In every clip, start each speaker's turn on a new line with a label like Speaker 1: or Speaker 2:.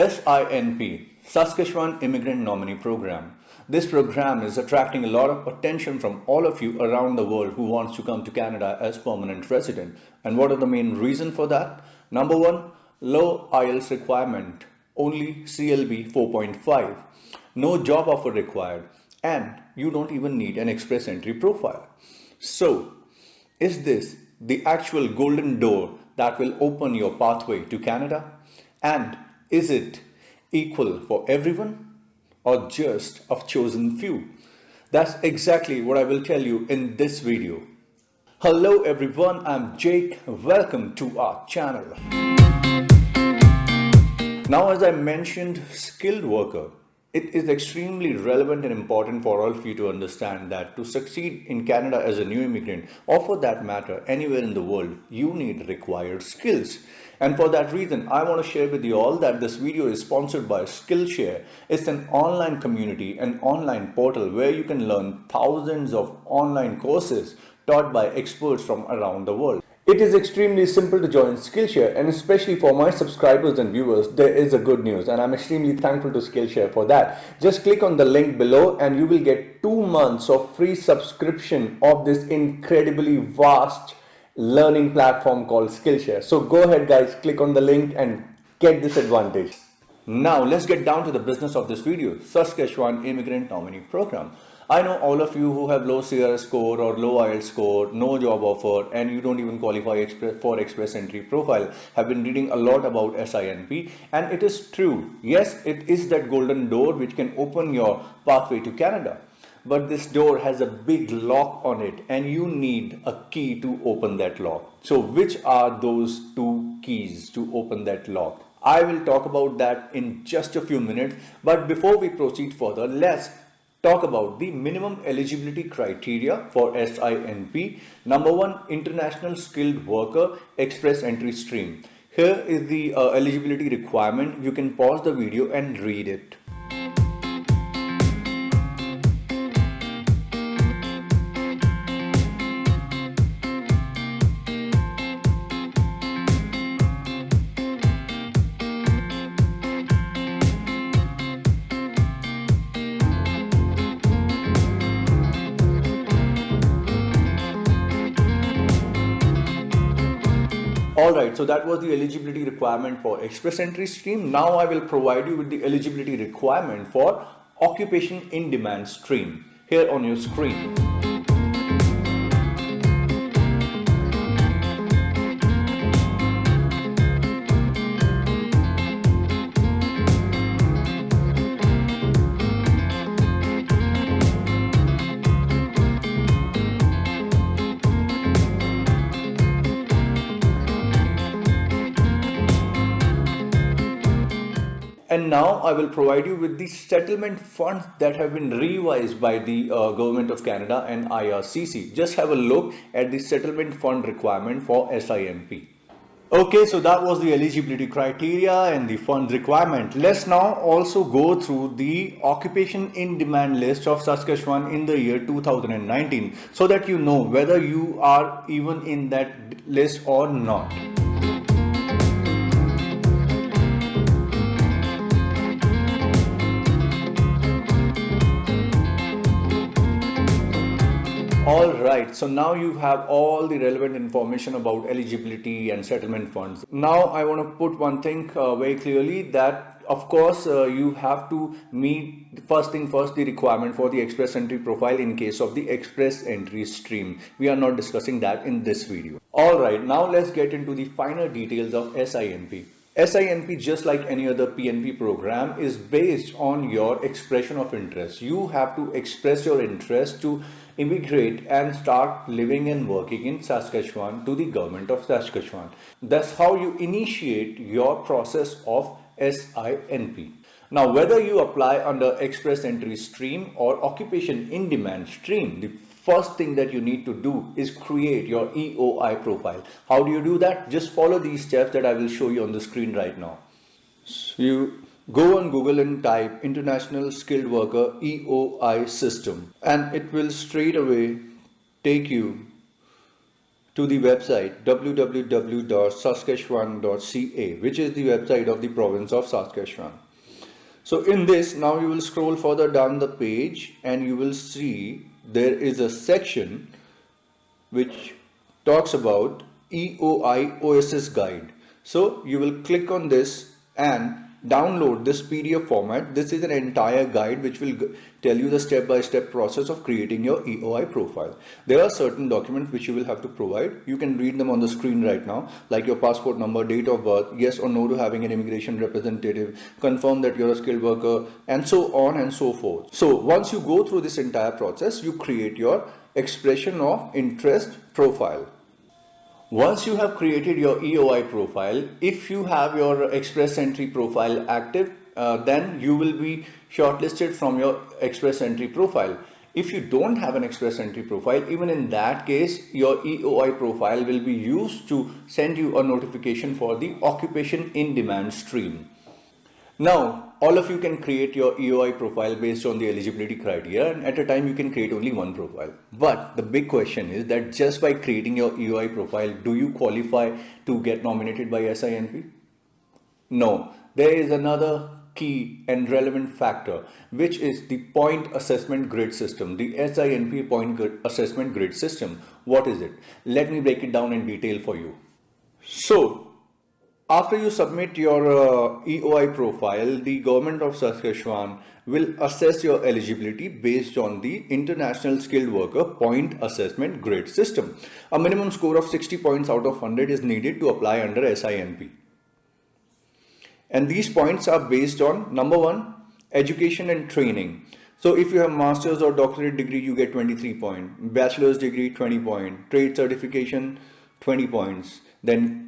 Speaker 1: SINP, Saskatchewan Immigrant Nominee Program. This program is attracting a lot of attention from all of you around the world who wants to come to Canada as permanent resident. And what are the main reasons for that? Number one, low IELTS requirement, only CLB 4.5. No job offer required, and you don't even need an express entry profile. So, is this the actual golden door that will open your pathway to Canada? And is it equal for everyone or just a chosen few? That's exactly what I will tell you in this video. Hello everyone, I'm Jake. Welcome to our channel. Now, as I mentioned, skilled worker. It is extremely relevant and important for all of you to understand that to succeed in Canada as a new immigrant, or for that matter anywhere in the world, you need required skills. And for that reason, I want to share with you all that this video is sponsored by Skillshare. It's an online community, an online portal where you can learn thousands of online courses taught by experts from around the world. It is extremely simple to join Skillshare, and especially for my subscribers and viewers, there is a good news, and I'm extremely thankful to Skillshare for that. Just click on the link below and you will get 2 months of free subscription of this incredibly vast learning platform called Skillshare. So go ahead guys, click on the link and get this advantage. Now let's get down to the business of this video, Saskatchewan Immigrant Nominee Program. I know all of you who have low CRS score or low IELTS score, no job offer, and you don't even qualify for express entry profile have been reading a lot about SINP, and it is true. Yes, it is that golden door which can open your pathway to Canada. But this door has a big lock on it and you need a key to open that lock. So which are those 2 keys to open that lock? I will talk about that in just a few minutes, but before we proceed further, let's talk about the minimum eligibility criteria for SINP. Number 1, international skilled worker, express entry stream. Here is the eligibility requirement. You can pause the video and read it. Alright, so that was the eligibility requirement for express entry stream. Now I will provide you with the eligibility requirement for occupation in demand stream here on your screen. And now I will provide you with the settlement funds that have been revised by the Government of Canada and IRCC. Just have a look at the settlement fund requirement for SINP. Okay, so that was the eligibility criteria and the fund requirement. Let's now also go through the occupation in demand list of Saskatchewan in the year 2019 so that you know whether you are even in that list or not. Alright, so now you have all the relevant information about eligibility and settlement funds. Now I want to put one thing very clearly, that of course you have to meet first thing first the requirement for the express entry profile in case of the express entry stream. We are not discussing that in this video. Alright, now let's get into the finer details of SINP. SINP, just like any other PNP program, is based on your expression of interest. You have to express your interest to immigrate and start living and working in Saskatchewan to the government of Saskatchewan. That's how you initiate your process of SINP. Now, whether you apply under express entry stream or occupation in demand stream, the first thing that you need to do is create your EOI profile. How do you do that? Just follow these steps that I will show you on the screen right now. So you go on Google and type International Skilled Worker EOI System, and it will straight away take you to the website www.saskatchewan.ca, which is the website of the province of Saskatchewan. So in this, now you will scroll further down the page and you will see there is a section which talks about EOI OSS guide. So you will click on this and download this PDF format. This is an entire guide which will tell you the step-by-step process of creating your EOI profile. There are certain documents which you will have to provide. You can read them on the screen right now, like your passport number, date of birth, yes or no to having an immigration representative, confirm that you're a skilled worker, and so on and so forth. So once you go through this entire process, you create your expression of interest profile. Once you have created your EOI profile, if you have your Express Entry profile active, then you will be shortlisted from your Express Entry profile. If you don't have an Express Entry profile, even in that case, your EOI profile will be used to send you a notification for the Occupation in Demand stream. Now, all of you can create your EOI profile based on the eligibility criteria, and at a time you can create only one profile. But the big question is that just by creating your EOI profile, do you qualify to get nominated by SINP? No, there is another key and relevant factor, which is the point assessment grid system, the SINP point assessment grid system. What is it? Let me break it down in detail for you. So, after you submit your EOI profile, the government of Saskatchewan will assess your eligibility based on the International Skilled Worker Point Assessment Grade System. A minimum score of 60 points out of 100 is needed to apply under SINP. And these points are based on, number one, education and training. So if you have master's or doctorate degree, you get 23 points. Bachelor's degree, 20 points. Trade certification, 20 points. Then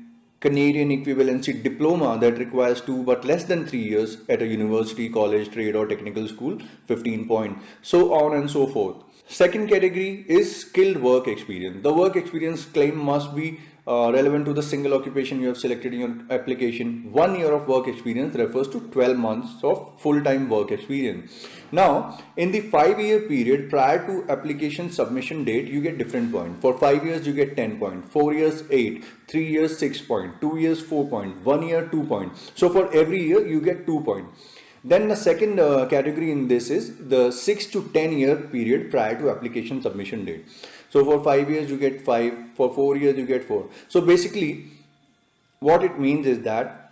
Speaker 1: Canadian equivalency diploma that requires 2 but less than 3 years at a university, college, trade or technical school, 15 points. So on and so forth. Second category is skilled work experience. The work experience claim must be relevant to the single occupation you have selected in your application. 1 year of work experience refers to 12 months of full-time work experience. Now, in the 5-year period prior to application submission date, you get different points. For 5 years, you get 10 points. 4 years, 8. 3 years, 6 points. 2 years, 4 points. 1 year, 2 points. So for every year, you get 2 points. Then the second category in this is the 6 to 10 year period prior to application submission date. So for 5 years you get 5, for 4 years you get 4. So basically what it means is that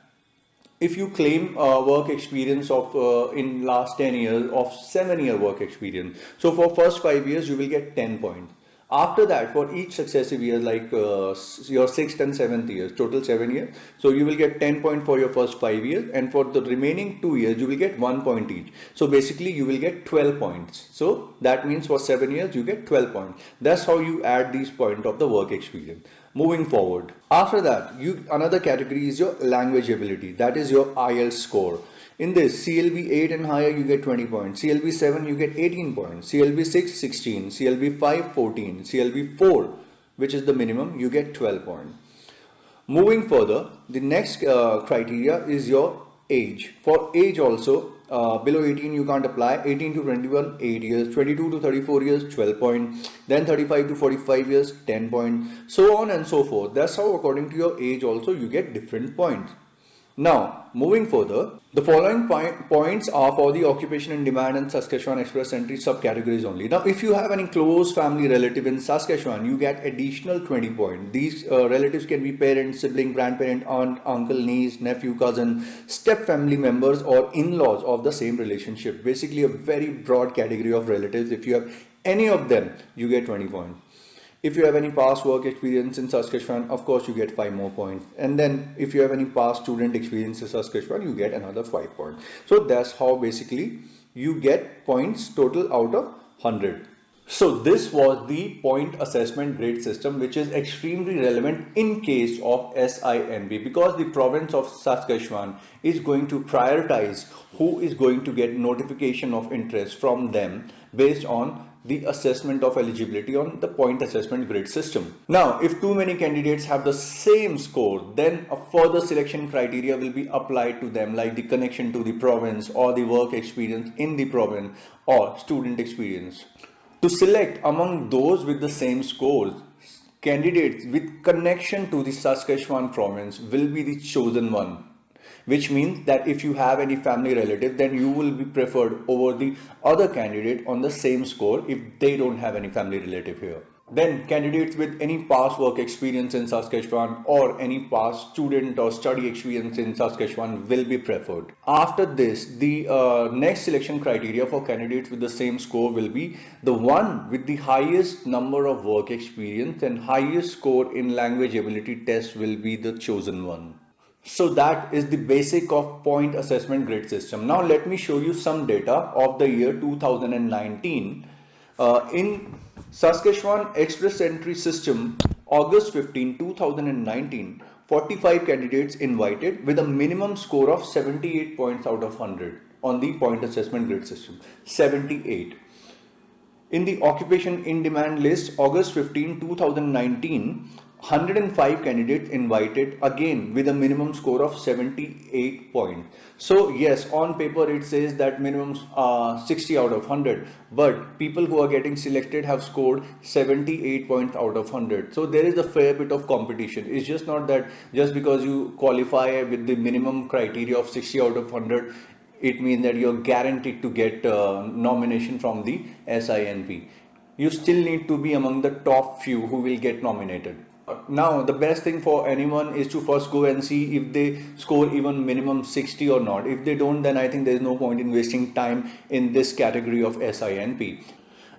Speaker 1: if you claim work experience of in last 10 years of 7-year work experience, so for first 5 years you will get 10 points. After that, for each successive year, like your 6th and 7th years, total 7 years, so you will get 10 points for your first 5 years, and for the remaining 2 years, you will get 1 point each. So basically, you will get 12 points. So that means for 7 years, you get 12 points. That's how you add these points of the work experience. Moving forward, after that, another category is your language ability. That is your IELTS score. In this, CLB 8 and higher, you get 20 points. CLB 7, you get 18 points. CLB 6, 16. CLB 5, 14. CLB 4, which is the minimum, you get 12 points. Moving further, the next criteria is your age. For age also, below 18 you can't apply. 18 to 21, 8 years. 22 to 34 years, 12 points. Then 35 to 45 years, 10 points. So on and so forth. That's how according to your age also you get different points. Now, moving further, the following points are for the occupation in demand and Saskatchewan Express Entry subcategories only. Now, if you have any close family relative in Saskatchewan, you get additional 20 points. These relatives can be parents, sibling, grandparent, aunt, uncle, niece, nephew, cousin, step family members or in-laws of the same relationship. Basically, a very broad category of relatives. If you have any of them, you get 20 points. If you have any past work experience in Saskatchewan, of course you get 5 more points. And then if you have any past student experience in Saskatchewan, you get another 5 points. So that's how basically you get points total out of 100. So this was the point assessment grade system, which is extremely relevant in case of SINP, because the province of Saskatchewan is going to prioritize who is going to get notification of interest from them based on the assessment of eligibility on the point assessment grade system. Now, if too many candidates have the same score, then a further selection criteria will be applied to them, like the connection to the province or the work experience in the province or student experience. To select among those with the same scores, candidates with connection to the Saskatchewan province will be the chosen one, which means that if you have any family relative, then you will be preferred over the other candidate on the same score if they don't have any family relative here. Then candidates with any past work experience in Saskatchewan or any past student or study experience in Saskatchewan will be preferred. After this, the next selection criteria for candidates with the same score will be the one with the highest number of work experience and highest score in language ability test will be the chosen one. So that is the basic of point assessment grid system. Now let me show you some data of the year 2019. In Saskatchewan Express Entry System, August 15, 2019, 45 candidates invited with a minimum score of 78 points out of 100 on the point assessment grid system. 78. In the occupation in demand list, August 15, 2019, 105 candidates invited again with a minimum score of 78 points. So yes, on paper it says that minimum 60 out of 100, but people who are getting selected have scored 78 points out of 100. So there is a fair bit of competition. It's just not that just because you qualify with the minimum criteria of 60 out of 100, it means that you're guaranteed to get nomination from the SINP. You still need to be among the top few who will get nominated. Now, the best thing for anyone is to first go and see if they score even minimum 60 or not. If they don't, then I think there is no point in wasting time in this category of SINP.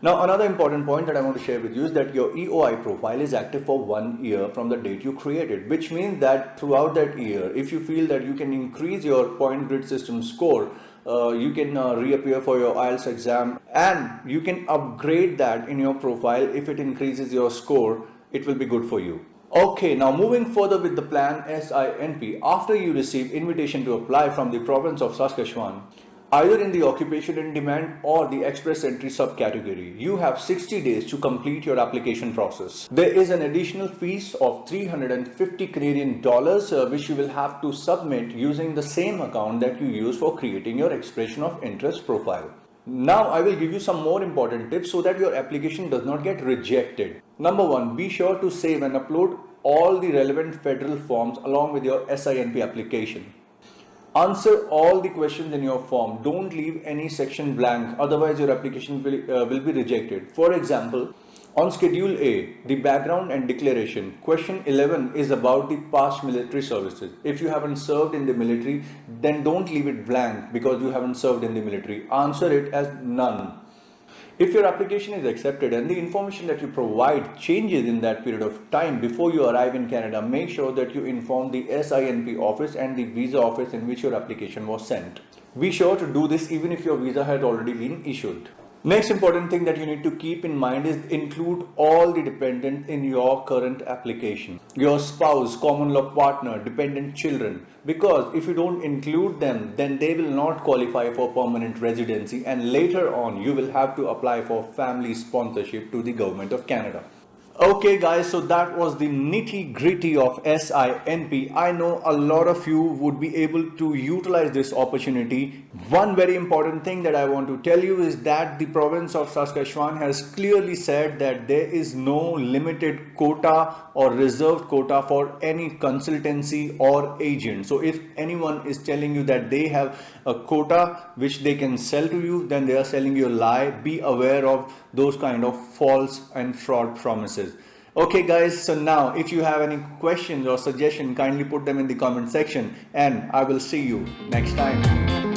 Speaker 1: Now, another important point that I want to share with you is that your EOI profile is active for 1 year from the date you created, which means that throughout that year, if you feel that you can increase your point grid system score, you can reappear for your IELTS exam and you can upgrade that in your profile. If it increases your score, it will be good for you. Okay, now moving further with the plan SINP, after you receive invitation to apply from the province of Saskatchewan, either in the occupation in demand or the express entry subcategory, you have 60 days to complete your application process. There is an additional fees of $350 which you will have to submit using the same account that you use for creating your expression of interest profile. Now I will give you some more important tips so that your application does not get rejected. Number one, be sure to save and upload all the relevant federal forms along with your SINP application. Answer all the questions in your form. Don't leave any section blank, otherwise your application will be rejected. For example, on Schedule A, the background and declaration, question 11 is about the past military services. If you haven't served in the military, then don't leave it blank because you haven't served in the military. Answer it as none. If your application is accepted and the information that you provide changes in that period of time before you arrive in Canada, make sure that you inform the SINP office and the visa office in which your application was sent. Be sure to do this even if your visa had already been issued. Next important thing that you need to keep in mind is include all the dependents in your current application. Your spouse, common law partner, dependent children. Because if you don't include them, then they will not qualify for permanent residency and later on you will have to apply for family sponsorship to the Government of Canada. Okay guys, so that was the nitty gritty of SINP. I know a lot of you would be able to utilize this opportunity. One very important thing that I want to tell you is that the province of Saskatchewan has clearly said that there is no limited quota or reserved quota for any consultancy or agent. So if anyone is telling you that they have a quota which they can sell to you, then they are selling you a lie. Be aware of those kind of false and fraud promises. Okay guys, so now if you have any questions or suggestions, kindly put them in the comment section and I will see you next time.